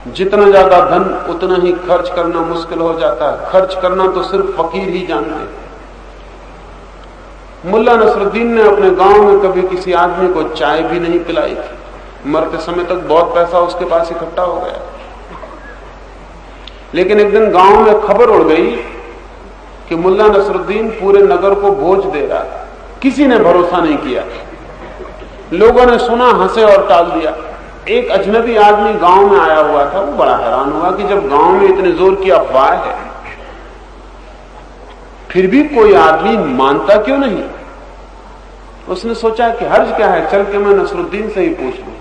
जितना ज्यादा धन उतना ही खर्च करना मुश्किल हो जाता है। खर्च करना तो सिर्फ फकीर ही जानते हैं। मुल्ला नसरुद्दीन ने अपने गांव में कभी किसी आदमी को चाय भी नहीं पिलाई थी। मरते समय तक बहुत पैसा उसके पास इकट्ठा हो गया, लेकिन एक दिन गांव में खबर उड़ गई कि मुल्ला नसरुद्दीन पूरे नगर को भोज दे रहा है। किसी ने भरोसा नहीं किया। लोगों ने सुना, हंसे और टाल दिया। एक अजनबी आदमी गांव में आया हुआ था। वो बड़ा हैरान हुआ कि जब गांव में इतने जोर की अफवाह है, फिर भी कोई आदमी मानता क्यों नहीं। उसने सोचा कि हर्ज क्या है, चल के मैं नसरुद्दीन से ही पूछ लूं।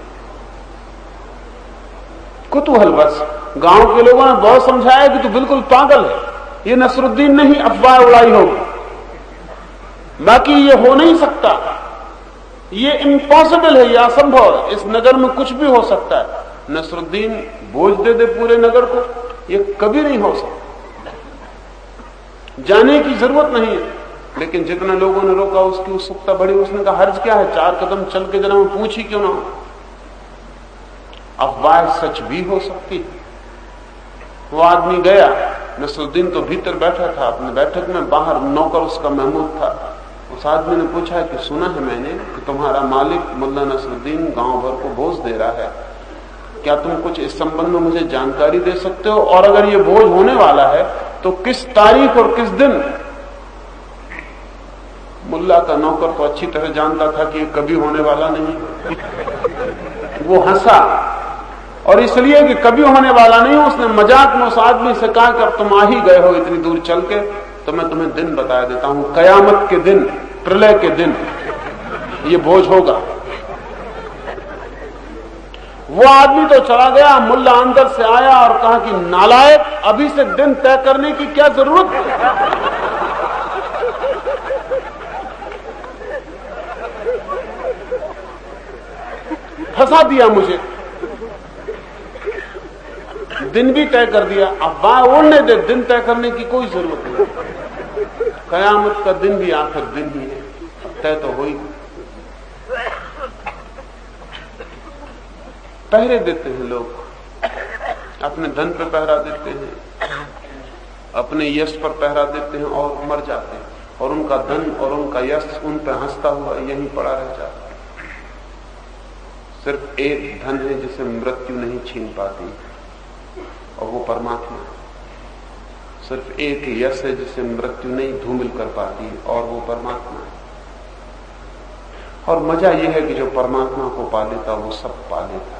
कुतूहलवश गांव के लोगों ने बहुत समझाया कि तू बिल्कुल पागल है, ये नसरुद्दीन ने ही अफवाह उड़ाई होगी, बाकी ये हो नहीं सकता, ये इम्पॉसिबल है, ये असंभव है, इस नगर में कुछ भी हो सकता है। नसरुद्दीन बोझ दे दे पूरे नगर को, ये कभी नहीं हो सकता, जाने की जरूरत नहीं है। लेकिन जितने लोगों ने रोका उसकी उत्सुकता बढ़ी। उसने कहा हर्ज क्या है, 4 कदम चल के जरा मैं पूछ ही क्यों ना हो, अफवाह सच भी हो सकती है। वो आदमी गया। नसरुद्दीन तो भीतर बैठा था अपने बैठक में, बाहर नौकर उसका महमूद था। उस आदमी ने पूछा कि सुना है मैंने कि तुम्हारा मालिक मुल्ला नसरुद्दीन गांव भर को बोझ दे रहा है, क्या तुम कुछ इस संबंध में मुझे जानकारी दे सकते हो, और अगर ये बोझ होने वाला है तो किस तारीख और किस दिन। मुल्ला का नौकर तो अच्छी तरह जानता था कि कभी होने वाला नहीं। वो हंसा, और इसलिए कि कभी होने वाला नहीं, उसने मजाक में उस आदमी से कहा कि अब तुम आ ही गए हो इतनी दूर चल के, तो मैं तुम्हें दिन बता देता हूं, कयामत के दिन, प्रलय के दिन ये बोझ होगा। वो आदमी तो चला गया। मुल्ला अंदर से आया और कहा कि नालायक, अभी से दिन तय करने की क्या जरूरत है। फंसा दिया मुझे, दिन भी तय कर दिया। अब बात उड़ने दे, दिन तय करने की कोई जरूरत नहीं। कयामत का दिन भी आखिर दिन ही है, तय तो हो ही। पहरे देते हैं लोग, अपने धन पर पहरा देते हैं, अपने यश पर पहरा देते हैं और मर जाते हैं, और उनका धन और उनका यश उन पर हंसता हुआ यहीं पड़ा रह जाता है। सिर्फ एक धन है जिसे मृत्यु नहीं छीन पाती, और वो परमात्मा। सिर्फ एक यश है जिसे मृत्यु नहीं धूमिल कर पाती, और वो परमात्मा है। और मजा यह है कि जो परमात्मा को पा लेता वो सब पा लेता है।